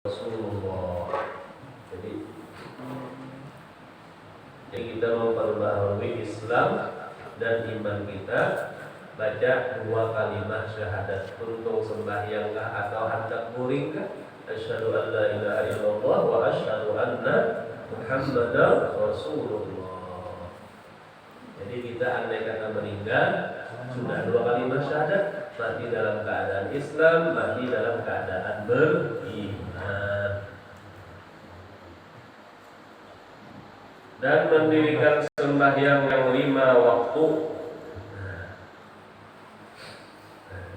Rasulullah. Jadi kita memperbaharui Islam dan iman kita, baca 2 kalimat syahadat. Untung sembahyangkah atau hendak guringkah? Asyhadu an la ilaha illallah wa asyhadu anna Muhammadar Rasulullah. Jadi kita andai kata meninggal sudah 2 kalimat syahadat, mati dalam keadaan Islam, mati dalam keadaan beriman. Dan mendirikan sembahyang yang 5 waktu.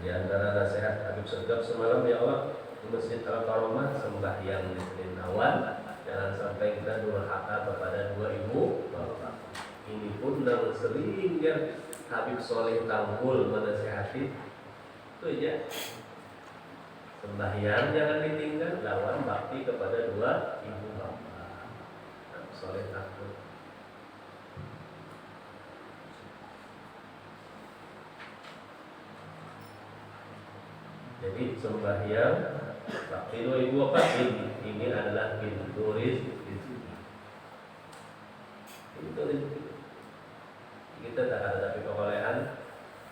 Di antara nasihat Habib Segaf semalam, ya Allah, di Masjid Al-Karomah sembahyang di Senin Awan, jangan sampai kita durhaka kepada 2 ibu bapak. Ini pun yang sering Habib Soleh Tanggul menasihati itu aja. Sembahyang jangan ditinggal, lawan bakti kepada 2 ibu bapak. Habib Soleh Tanggul. Jadi sembahyang bakti 2 ibu bapak ini adalah pintu rezeki. Pintu rezeki. Kita tak ada tapi perolehan.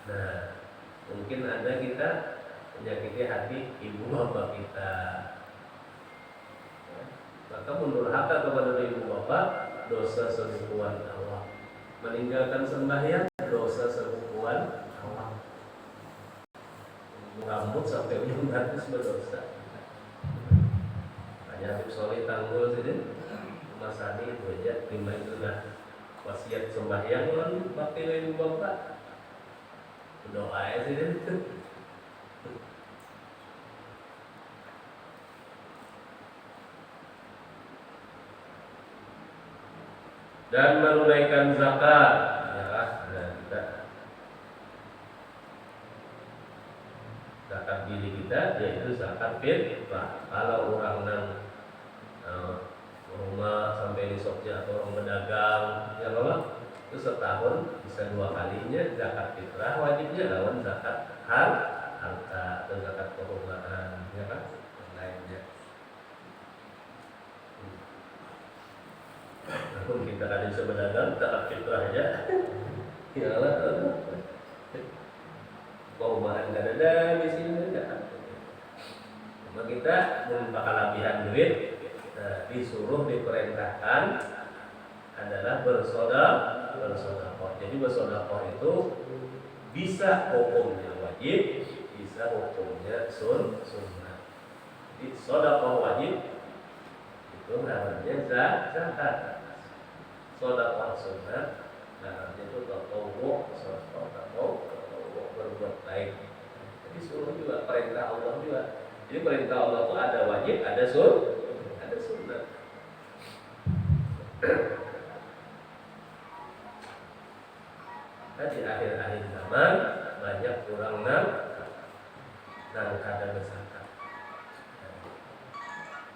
Nah, mungkin ada kita menyakiti hati ibu bapak kita. Maka mendurhaka kepada ibu bapak, dosa sepupuan Allah. Meninggalkan sembahyang, dosa sepupuan Allah. Rambut sampai ujung hati berdosa. Hanya Habib Soleh Tanggul sini, Mas Adi itu aja, terima itu dah. Wasiat sembahyang lalu bakti ibu bapak. Doa ya sih. Dan menunaikan zakat, ya kan? Zakat diri kita yaitu zakat fitrah. Kalau orang nang rumah sampai di Sokja atau orang pedagang, ya Allah, itu setahun bisa 2 kalinya zakat fitrah wajibnya, lawan zakat harta dan zakat perumahan, ya kan? Dan lainnya. Namun kita ada bisa berdagang zakat fitrah aja, ya Allah, perumahan gak ada di sini ada. Cuma kita bakal labihan duit. Disuruh diperintahkan adalah bersedekah. Jadi bersedekah itu bisa hukumnya wajib, bisa hukumnya sunnah. Jadi sedekah wajib itu namanya zakat. Sedekah sunnah namanya itu tatawwu, sedekah berbuat baik. Jadi suruh juga perintah Allah juga. Jadi perintah Allah itu ada wajib, ada sunnah. Nah, di akhir-akhir zaman banyak orang nang kada berzakat.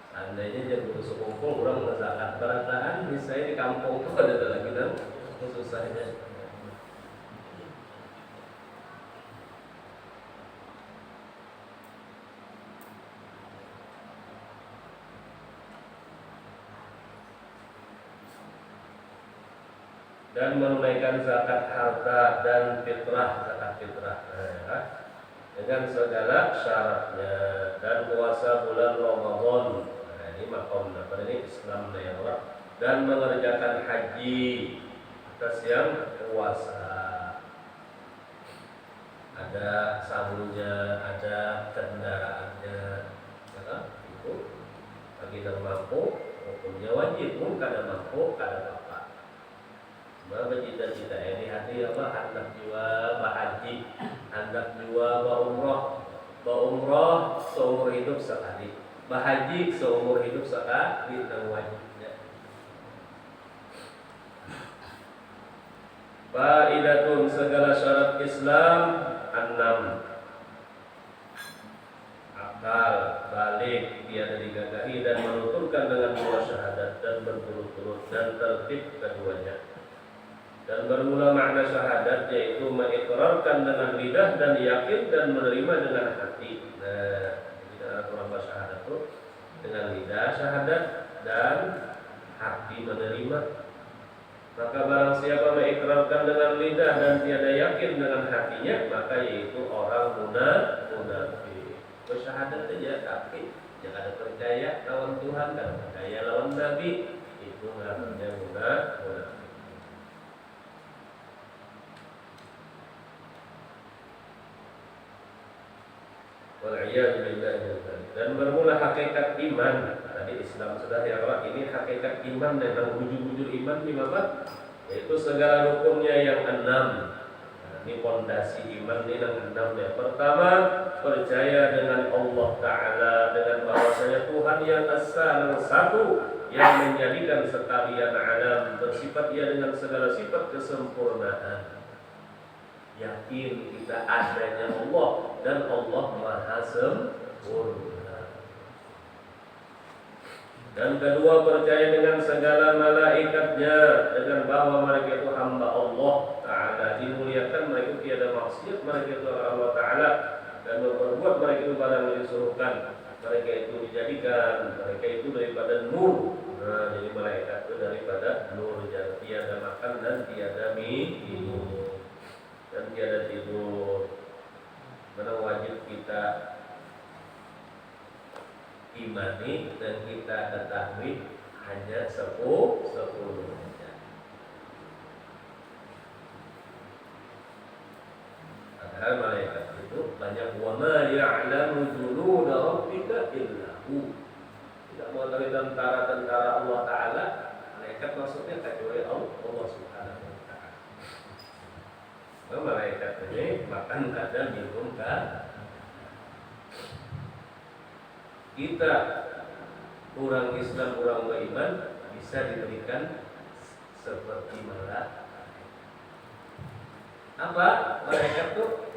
Seandainya jadi sekumpul orang berzakat berataan, misalnya di kampung itu ada lagi nang susahnya. Dan menunaikan zakat harta dan fitrah, zakat fitrah dengan segala syaratnya, dan puasa bulan Ramadan. Ini makom ini Islam ya Allah. Dan mengerjakan haji atas yang puasa. Ada sabunya, ada kendaraannya, ya, itu bagi yang mampu hukumnya wajib, pun kada mampu kada apa. Bahwa cita-cita ini hati Allah hendak jua berhaji, hendak jua berumrah seumur hidup sekali, berhaji seumur hidup sekali dan wajibnya. Faidatun segala syarat Islam 6. Akal, balik, tiada digagahi dan menuturkan dengan 2 syahadat dan berturut-turut dan tertib keduanya. Dan bermula makna syahadat yaitu mengikrarkan dengan lidah dan yakin dan menerima dengan hati. Nah, jadi cara kurang syahadat itu dengan lidah syahadat dan hati menerima. Maka barang siapa mengikrarkan dengan lidah dan tiada yakin dengan hatinya, maka yaitu orang munafik. Bersyahadat saja tapi jangan ada percaya lawan Tuhan dan percaya lawan Nabi, itu namanya munafik. Dan bermula hakikat iman. Tadi Islam sudah ya Allah, ini hakikat iman dan wujud-wujud iman di mana? Yaitu segala rukunnya yang 6. Nah, ini pondasi iman ini yang 6 ya. Pertama, percaya dengan Allah Ta'ala, dengan bahwasanya Tuhan yang esa yang satu, yang menjadikan sekalian alam, bersifat ia dengan segala sifat kesempurnaan. Yakin kita adanya Allah dan Allah Maha sempurna. Dan kedua, percaya dengan segala malaikatnya, dengan bahwa mereka itu hamba Allah Ta'ala, dimuliakan, mereka tiada maksiat, mereka itu Allah Ta'ala, dan memperbuat mereka itu barang yang disuruhkan, mereka itu dijadikan, mereka itu daripada nur. Nah, jadi malaikat itu daripada nur, jadi tiada makan dan tiada minum dan tiada tidur. Mana wajib kita imani dan kita ketahui hanya 10. Padahal malaikat itu banyak, wa ma ya'lamu junuda rabbika illa hu. Tidak mengetahui tentara-tentara Allah Ta'ala, malaikat maksudnya kecuali Allah Subhanahu wa Ta'ala. Malaikat ini makan ada, minum kan. Kita orang Islam, orang beriman bisa diberikan seperti malaikat. Apa? Malaikat itu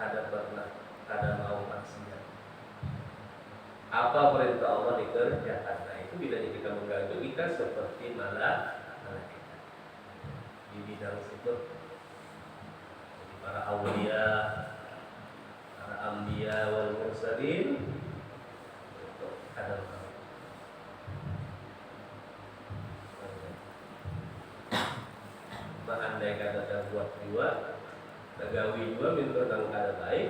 ada pernah, ada mau maksiat. Apa perintah Allah dikerjakan. Nah, itu bila kita mengganggu, kita seperti malaikat di bidang situ. Para awliya, para anbiya wal mursalin itu ada andai kata buat jiwa, tagawi jiwa minta tentang kada baik,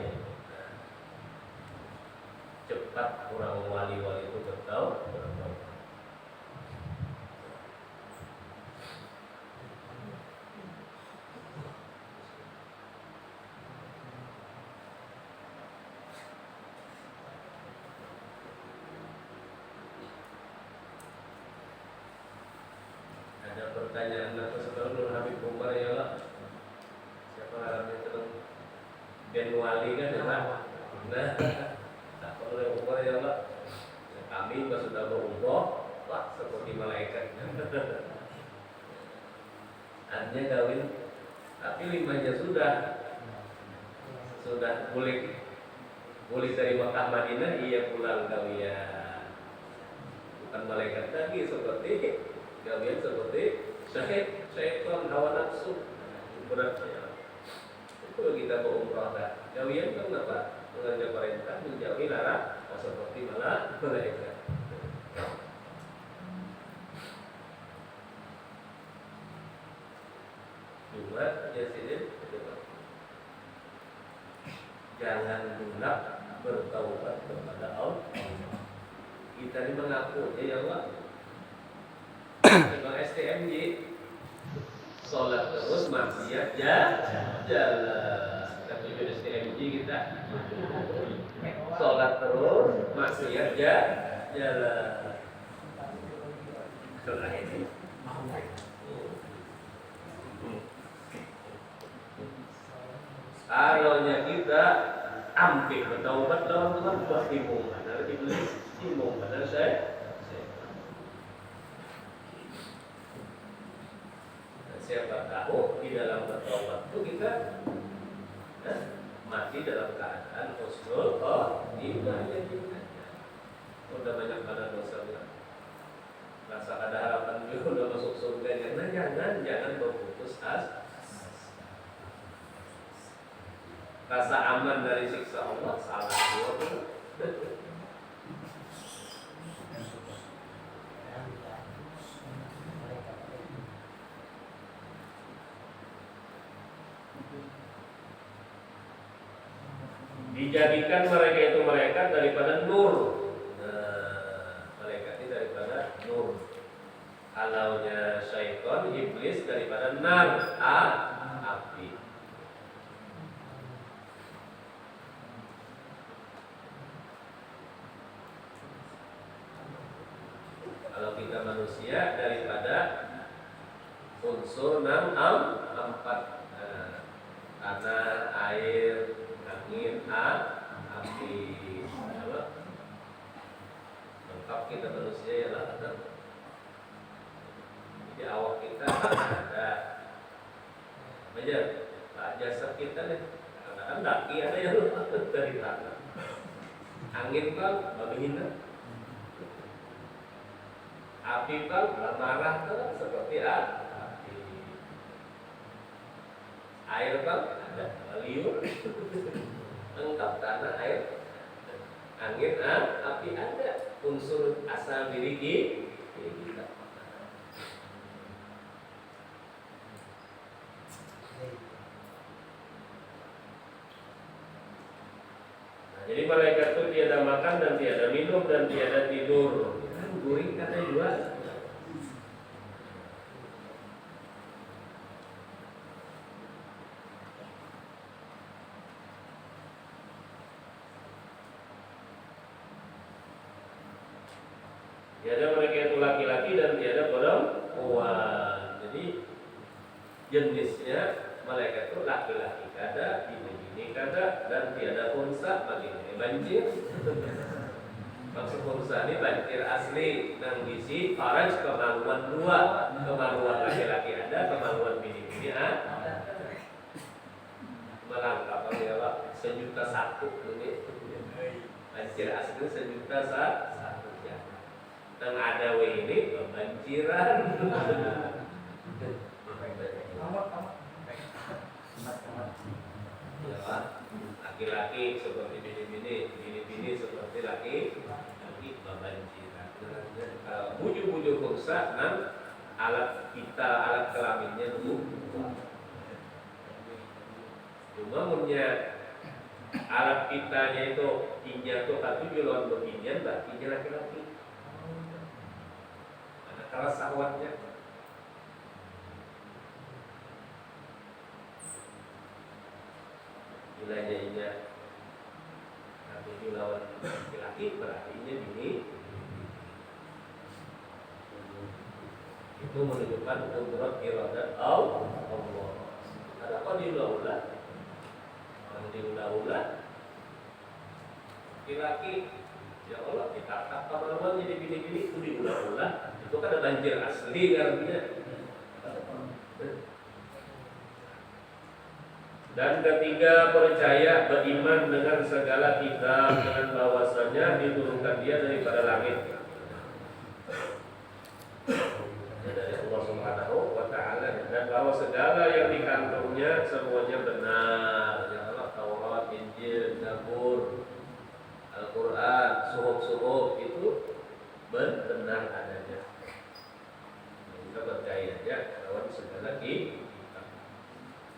cepat orang wali-wali itu bertau. Ada pertanyaan apa sekarang Nur Habib Umar ya lah. Siapa namanya terus Ben Wali kan ya lah. Nah, tak perlu Umar ya lah. Kami sudah berumroh, wah seperti malaikat. Hanya kawin, tapi 5-nya sudah boleh dari Makkah Madinah, ia pulang kawian. Bukan malaikat lagi seperti kalian seperti syaitan hawa nafsu. Beratnya itu kita berumrah dah. Kalian kan apa? Mengajar perintah, menjauhi larang, seperti malaikat. Cuma jadi jangan lunak bertaubat kepada Allah. Kita ini mengaku ya Allah. Bang STMJ sholat terus maksiat jalan. Tapi STMJ kita sholat terus maksiat jalan. Setelah ini Alaunya kita hampir bertaubat lawan Tuhan, berhimung benar iblis, himung benar saya. Siapa tahu di dalam bertaubat itu kita mati dalam keadaan husnul khotimah. Udah banyak pada dosa rasa ada harapan juga udah masuk surga, jangan berputus asa. Rasa aman dari siksa Allah salah dua. dijadikan mereka itu malaikat daripada nur. Nah, malaikat ini daripada nur. Alaunya syaitan, iblis daripada nar, api. Kalau kita manusia daripada unsur empat, tanah, air, angin, api. Lengkap kita manusia ya lah. Jadi awak kita ada aja jasad kita nih. Kadang-kadang daki ada yang dari tanah. Angin kan begini. Api kan marah kan seperti api. Air kan ada liur. Lengkap tanah, air, angin, api ada. Unsur asal diri kita. Nah, jadi malaikat itu tiada makan dan tiada minum dan tiada tidur. Guring kata juga. Tiada mereka itu laki-laki dan tiada perempuan. Jadi jenisnya malaikat itu laki-laki kada, bini-bini kada, dan tiada unsa bagi ini banjir. Maksud unsa ini banjir asli nang bisi faraj kemaluan dua, kemaluan laki-laki ada, kemaluan bini-bini ada. Melangkap ya Pak, 1.000.001 ini. Banjir asli 1.000.001 ya. Nang ada ini kebanjiran. Ya Pak, laki-laki seperti bini-bini seperti laki kebanjiran. Buju-buju kursa nang alat kelaminnya dulu. Cuma punya alat kitanya itu inya tuh satu lawan beginian berarti laki-laki. Ada kalah sahwatnya. Nilainya inya satu lawan laki-laki berarti inya bini. Itu menunjukkan kudrat iradat Allah. Ada apa diulah-ulah? Orang diulah-ulah laki-laki, ya Allah ditata kamar-kamar jadi bini-bini itu diulah-ulah. Itu kan ada banjir asli artinya. Dan ketiga, percaya beriman dengan segala kitab dengan bahwasanya diturunkan dia daripada langit. Dari Allah Subhanahu wa taala, dan bahwa segala yang dikandungnya semuanya benar. Ya Allah, Taurat, Injil, Zabur, Al-Qur'an, suhuf-suhuf itu benar adanya. Kita percaya aja bahwa segala kitab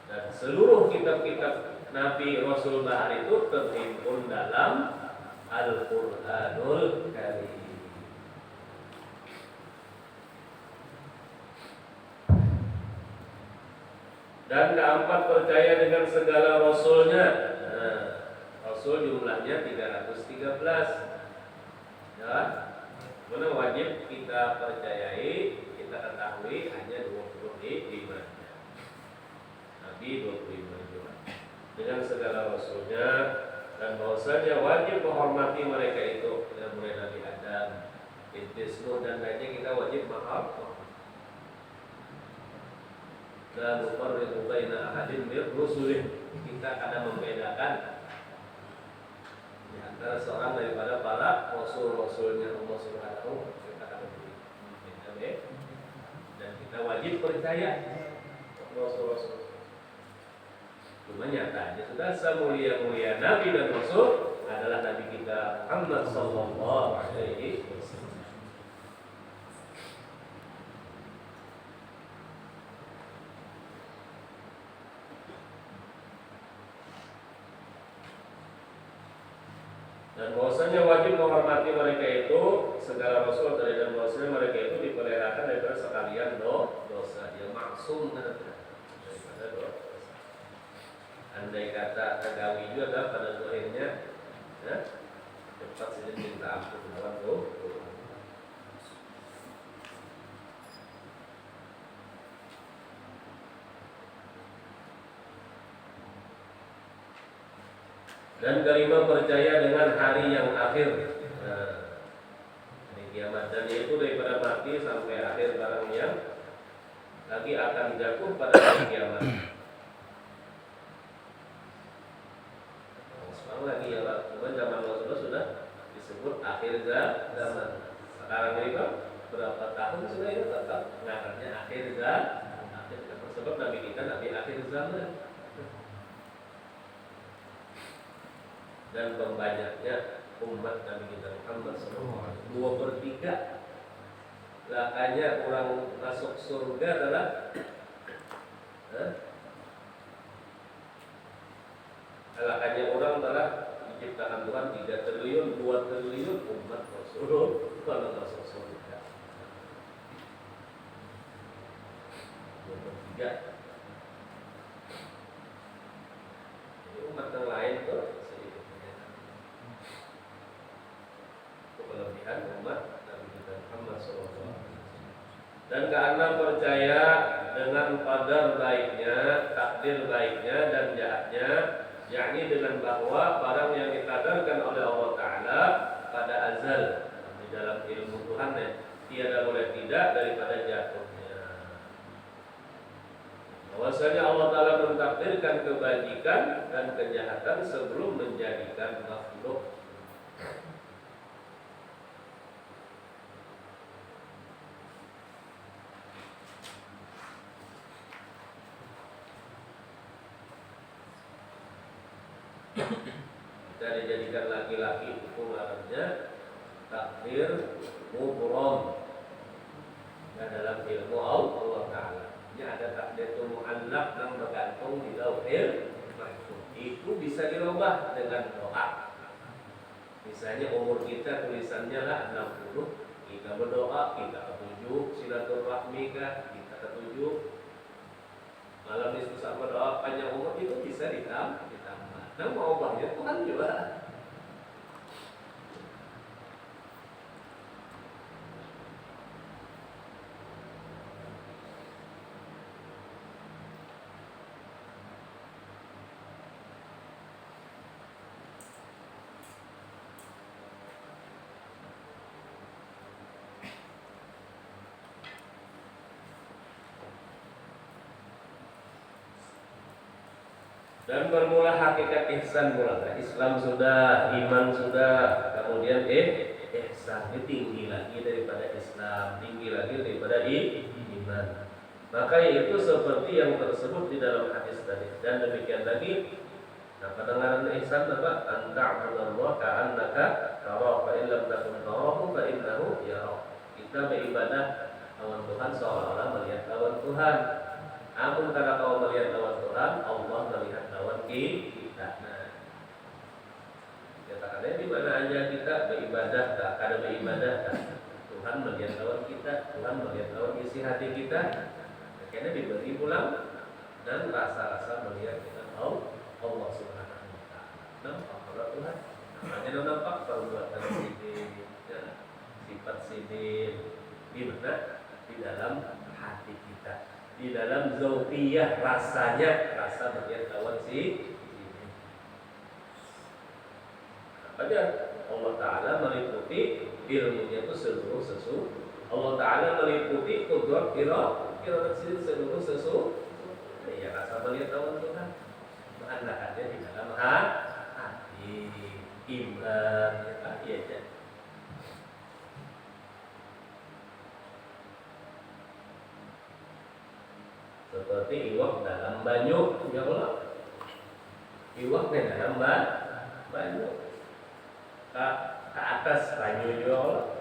dan seluruh kitab-kitab Nabi Rasul Bahar itu terhimpun dalam Al-Qur'anul Karim. Dan keempat, percaya dengan segala rasulnya. Rasul jumlahnya 313. Ya, mana wajib kita percayai, kita ketahui hanya 25. Nabi 25 juga. Dengan segala rasulnya, dan bahwasanya wajib menghormati mereka itu, dari mulai Nabi Adam, Idris, Nuh dan lainnya kita wajib menghormati. Dan nufarriqu baina ahadin min rusulih, kita akan membedakan di antara seorang daripada para rasul-rasulnya Allah Subhanahu, kita akan membedakan. Dan kita wajib percaya rasul-rasul. Cuma nyatanya sudah semulia-mulia Nabi dan Rasul adalah Nabi kita Muhammad sallallahu alaihi wasallam. Dan bahwasanya wajib menghormati mereka itu segala rasul dari dan bahwasanya mereka itu dipeliharakan daripada sekalian dosa. Dia maksum daripada dosa. Andai kata Tagawi juga pada doanya, ya, cepat saja minta ampun lawan dosa. Dan kelima, percaya dengan hari yang akhir, hari kiamat, dan yaitu daripada mati sampai akhir barang yang lagi akan jatuh pada hari kiamat. Sekarang lagi ya Pak, cuma zaman Rasulullah sudah disebut akhir zaman. Sekarang ini Pak, berapa tahun sudah itu tetap ngarannya akhir zaman. Sebab Nabi kita Nabi akhir zaman. Dan pembanyaknya umat Nabi kita Muhammad SAW 2/3 lakanya orang masuk surga adalah lakanya orang adalah diciptakan Tuhan 3 triliun 2 triliun umat Rasulullah kalau masuk surga 2/3. Jadi umat yang lain tuh kelebihan umat Nabi kita Muhammad SAW. Dan keenam, percaya dengan qadar baiknya, takdir baiknya dan jahatnya, yakni dengan bahwa barang yang dikadarkan oleh Allah Ta'ala pada azal di dalam ilmu Tuhan tiada boleh tidak daripada jatuhnya. Bahwasanya Allah Ta'ala mentakdirkan kebajikan dan kejahatan sebelum menjadikan makhluk. Kita dijadikan laki-laki itu ngarannya takdir mubrom. Dan dalam ilmu Allah Ta'ala ini ada takdir itu mu'allaq yang bergantung di lauhil mahfuz. Itu bisa dirubah dengan doa. Misalnya umur kita tulisannya lah 60, kita berdoa, kita ketujuh silaturahmi kah, kita ketujuh malam ini susah berdoa panjang umur, itu bisa ditambah. Nah mau ubahnya Tuhan juga. Dan bermula hakikat ihsan mula. Islam sudah, iman sudah, kemudian ihsan itu tinggi lagi daripada Islam, tinggi lagi daripada iman. Maka itu seperti yang tersebut di dalam hadis tadi. Dan demikian lagi, nah pendengaran ihsan apa? Anta'budallaha ka'annaka tarahu fa in lam takun tarahu fa innahu yarah. Kita beribadah lawan Tuhan seolah-olah melihat lawan Tuhan. Namun karena kau melihat lawan Tuhan, Allah melihat lawan kita. Nah, katakannya di mana aja kita beribadah, tak ada beribadah, Tuhan melihat lawan kita, Tuhan melihat lawan isi hati kita. Akhirnya diberi pulang dan rasa-rasa melihat dengan Allah Subhanahu Wa Taala. Nampak kalau Tuhan, makanya nampak perbuatan sidin, sifat sidin di mana? Di dalam hati kita. Di dalam zauqiyah rasanya, rasa melihat lawan si apa aja. Allah Ta'ala meliputi ilmunya itu seluruh sesuatu. Allah Ta'ala meliputi kudrat kira seluruh sesuatu. Ya rasa melihat lawan Tuhan menandakannya di dalam hati iman ya aja. Seperti iwak dalam banyu, ya Allah. Iwaknya dalam banyu. Ke atas banyu ya Allah.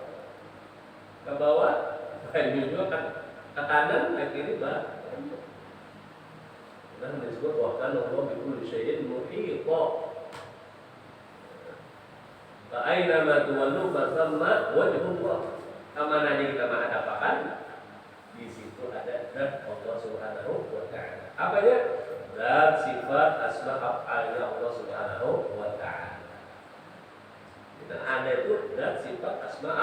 Ke bawah banyu juga, ke kanan ke kiri banyu. Dan disebut wa kana Allah bi kulli syai'in muhit. Fa aina ma tuwallu fa thamma wajhullah. Kemana aja kita menghadapkan, di situ ada zat Allah Subhanahu wa taala. Apanya? Zat, sifat, asma, af'alnya Allah Subhanahu wa taala. Kita ada itu zat, sifat, asma,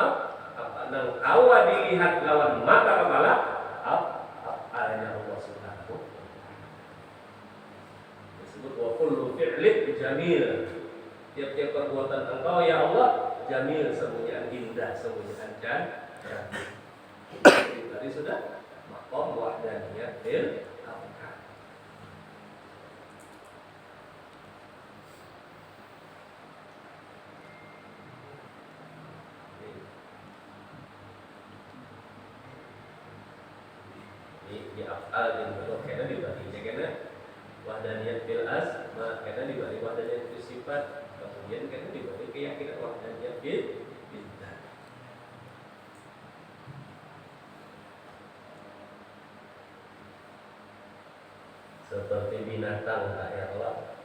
apa nang awa dilihat lawan mata kepala, af'alnya Allah Subhanahu wa taala. Disebut wa kullu fi'lin jamil. Tiap-tiap perbuatan engkau ya Allah jamil, semuanya indah, semuanya cantik. Tadi sudah maqam wahdaniyah fil af'al. Di af'al yang betul karena dibagi karena wahdaniyah fil asma, karena dibagi wahdaniyah fil sifat, kemudian karena dibagi keyakinan wahdaniyah fil zat. Seperti binatang kayak Allah,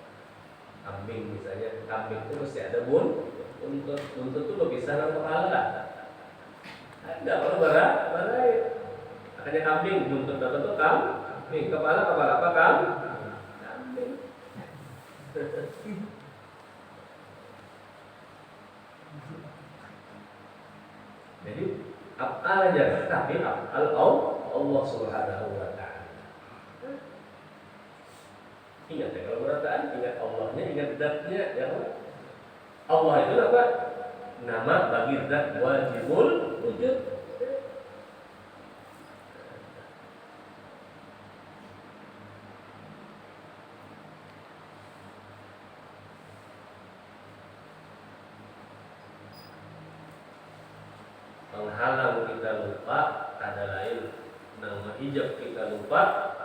kambing misalnya, kambing itu mesti ada buntut itu lebih besar dari kepala. Ada kalau berat. Makanya kambing buntut dapat tuh kambing, kepala apa kambing. Jadi af'al aja, tapi af'al Allah Subhanahu wa taala. Ingat ya, kalau berataan, ingat Allahnya, ingat zatnya ya. Allah itu apa? Nama bagi zat wajibul wujud. Penghalang kita lupa ada lain, nama hijab kita lupa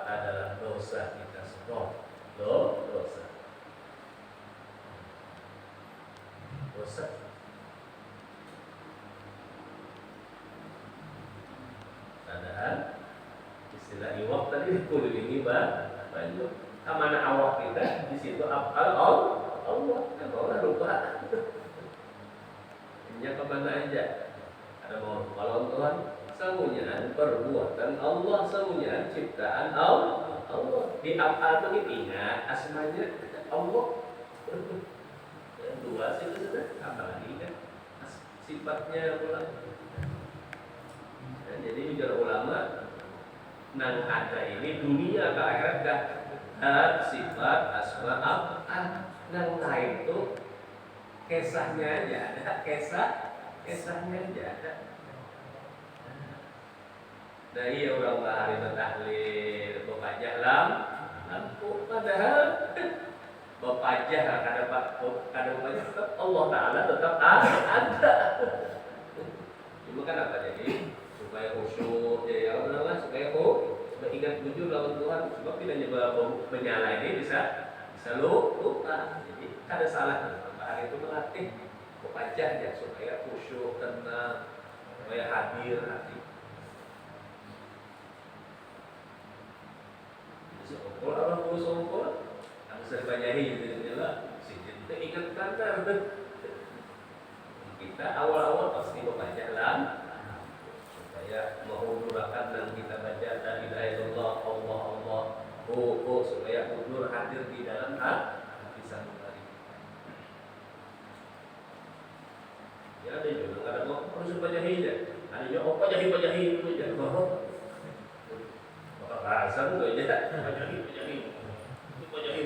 adalah dosa kita semua. Dosa. Padahal istilah iwak tadi dikelilingi baju. Kemana awak kita? Di situ af'al Allah. Kan orang lupa. Ini kemana aja? Ada mau kalau Tuhan semuanya perbuatan Allah, semuanya ciptaan Allah. Di af'al itu ingat asmanya Allah. Dua sih itu sudah, apalagi kan sifatnya pula. Nah, jadi ujar ulama, nang ada ini dunia ke akhirat dah. Sifat, asma, af'al. Nang lain itu kisahnya aja ada, kisahnya aja ada. Nah iya orang bahari tahlil bapajah lampu, padahal bapajah kada bapajah tetap Allah Taala tetap ada. Cuma kan apa jadi supaya khusyuk, jadi Allah supaya ingat jujur lawan Tuhan, sebab tidak nyoba menyala ini bisa lupa. Jadi kada salah bahari itu melatih bapajah ya supaya khusyuk, tenang, supaya hadir hati. Kalau orang mau songkol, harus dibanyahi gitu lah. Kita ingat kantor. Kita awal-awal pasti membaca supaya menghudurkan dan kita baca la ilaha illallah Allah supaya hudur hadir di dalam hati sanubari. Ya ada juga ada mau harus dibanyahi aja. Ada juga pajahi itu aja. Rasa tuh aja, pajahi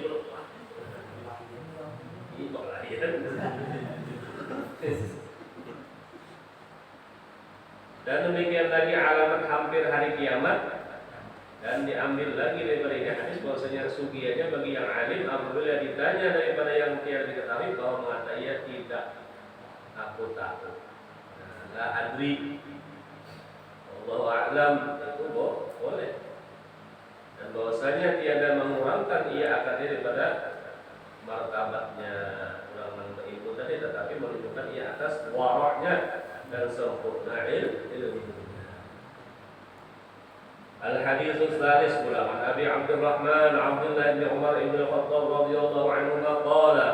belum. Ini kok lahiran. Dan demikian lagi alamat hampir hari kiamat, dan diambil lagi daripada ini hadis bahwasanya sugianya bagi yang alim apabila ditanya daripada yang tidak diketahui bahwa mengatakan ia tidak, aku tahu. La adri, Allahu a'lam, itu boleh. Dan bahwasanya tiada mengurangkan ia akan daripada martabatnya ulama berilmu tadi, tetapi menunjukkan ia atas waraknya dan sempurna ilmunya. Al-hadits tsalis ulangan Abi Abdurrahman Abdullah bin Umar bin Khattab radhiyallahu anhu qala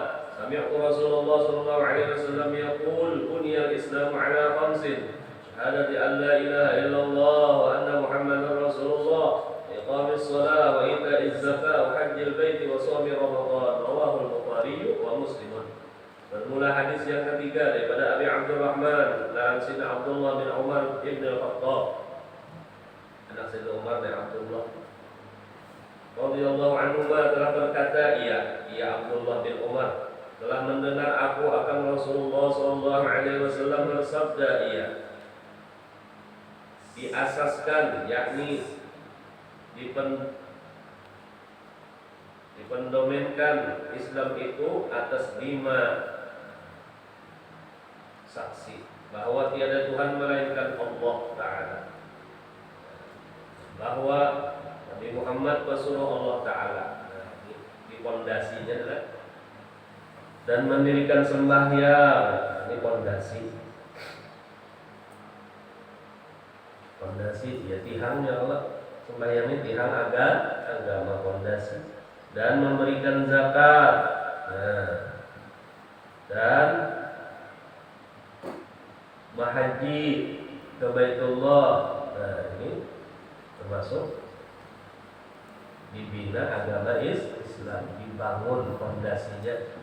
Sami'tu Rasulullah sallallahu alaihi wasallam yaqul buniyal Islamu ala khamsin syahadati an la ilaha illallah wa anna Muhammadar Rasulullah iqamis shalah wa ita'iz zakah wa hajjil baiti wa shaumi ramadan rawahu al-Bukhari wa Muslim. Bermula hadis yang ketiga daripada Abi Abdurrahman dan Sayyidina Abdullah bin Umar ibn al-Khattab, anak Sayyidina Umar bin Abdullah radhiyallahu anhu telah berkata, ia Abdullah bin Umar telah mendengar aku akan Rasulullah sallallahu alaihi wasallam bersabda, diasaskan, yakni dipendomenkan Islam itu atas 5 saksi bahwa tiada Tuhan melainkan Allah Ta'ala, bahwa Nabi Muhammad Rasulullah Allah Ta'ala, di pondasinya adalah, dan mendirikan sembahyang, ini pondasi ya tihangnya Allah, sembahyang ini tihang agama, pondasi, dan memberikan zakat, dan mahaji ke Baitullah. Ini termasuk dibina agama Islam, dibangun fondasinya.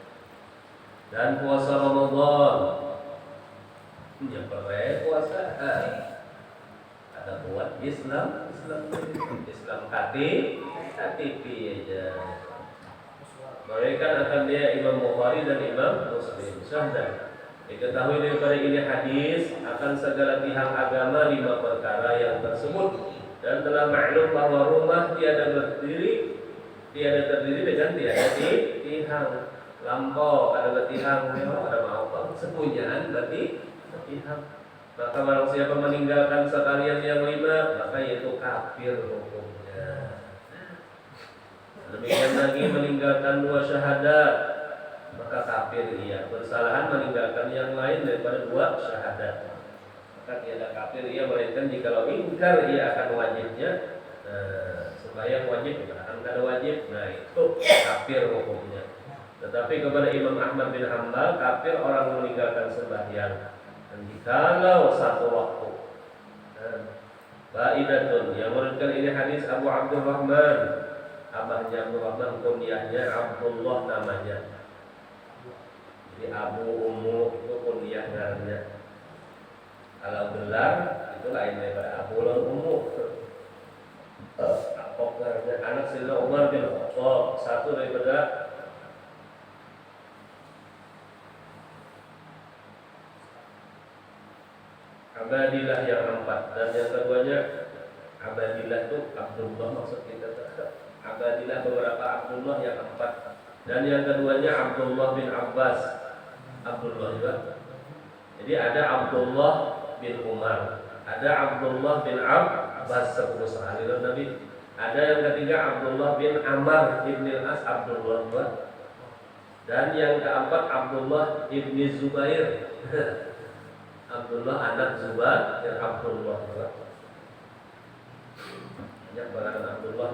Dan puasa Ramadan, ya puasa, ada buat Islam KTP aja. Mereka akan dia Imam Bukhari dan Imam Muslim. Sahdan diketahui daripada ini hadis akan segala pihak agama 5 perkara yang tersebut, dan telah maklum bahwa rumah tiada terdiri dengan tiada tihang. Lampau ada tihang, ada mau sepunyaan berarti tihang. Maka barang siapa meninggalkan sekalian yang 5, maka yaitu kafir hukumnya. Demikian lagi meninggalkan 2 syahadat, maka kafir ia. Bersalahan meninggalkan yang lain daripada 2 syahadat, maka tiada kafir ia, melainkan jikalau ingkar ia akan wajibnya. Sembahyang wajib, akan kada wajib, nah itu kafir hukumnya. Tetapi kepada Imam Ahmad bin Hanbal, kafir orang meninggalkan sembahyang dan jikalau 1 waktu. Faidatun, yang menunjukkan ini hadis Abu Abdurrahman, abahnya Abdurrahman, kunyahnya Abdullah namanya. Jadi Abu Ummu itu kunyah namanya. Kalau gelar itu lain daripada Abu dan Ummu. Anak Sayyidina Umar bin Khattab, satu daripada Abadillah yang 4, dan yang keduanya Abadillah itu Abdullah, maksud kita Abadillah beberapa Abdullah yang 4, dan yang keduanya Abdullah bin Abbas, Abdullah juga. Jadi ada Abdullah bin Umar, ada Abdullah bin Abbas, 10 sahabat Nabi. Ada yang ketiga Abdullah bin Amr ibn al-As, Abdullah juga. Dan yang keempat Abdullah ibn Zubair Abdullah anak Zubair, Abdullah juga. Banyak banget Abdullah.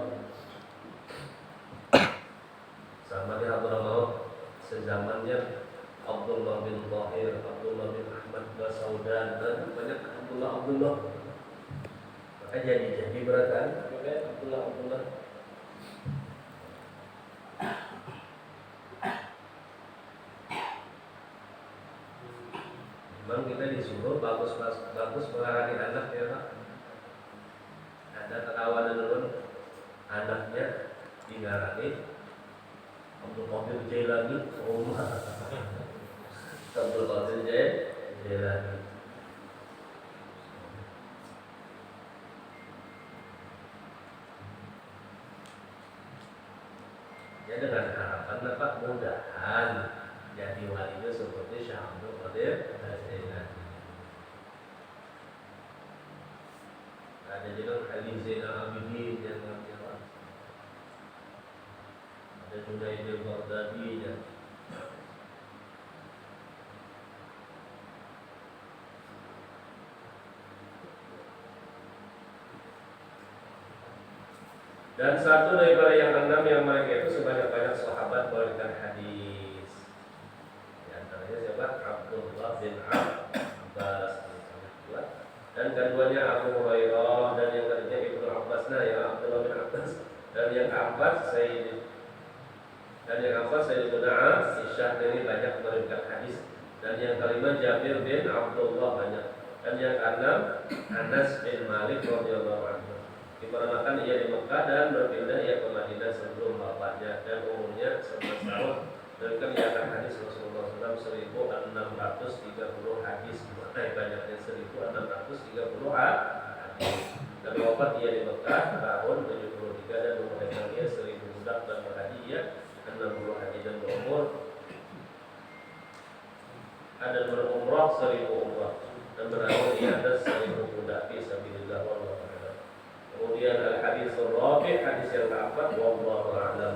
Sama dia Abdullah mau sezamannya Abdullah bin Tahir, Abdullah bin Ahmad Basaudan, dan banyak Abdullah. Maka jadi berat kan? Abdullah. Memang kita disuruh bagus melarang anak ya Pak. Ada kawan dulu anaknya dingarani Abdul Qadir Jailani, Abdul Qadir Jailani. Ya dengan harapan Pak mudahan jadi walinya seperti Syekh Abdul Qadir Jailani. Ada juga Ali Zainal Abidin yang namanya, ada Junaid al-Baghdadi ya. Dan satu daripada yang 6 yang mereka itu sebanyak-banyak sahabat meriwayatkan hadis. yang keduanya Abu Hurairah, dan yang ketiga Ibnu Abbas, ya Abdullah bin Abbas, dan yang keempat Sayyidina Aisyah, ini banyak meriwayatkan hadis, dan yang kelima Jabir bin Abdullah banyak, dan yang keenam Anas bin Malik radhiyallahu anhu. Dikarenakan ia di Mekah dan berpindah ia ke Madinah sebelum bapaknya, dan umurnya 11 tahun. Dan kelihatan hadis Rasulullah SAW 1630 hadis, banyaknya 1630 hadis. Dan wafat ia di Mekah tahun 73, dan umur dia 1000 budak, dan berhaji ia 60 haji, dan berumrah 1000 umrah, dan berakhir di atas 1000 budak fi sabilillah wallahu a'lam. Kemudian al-hadis rabi', hadis yang keempat, wallahu a'lam.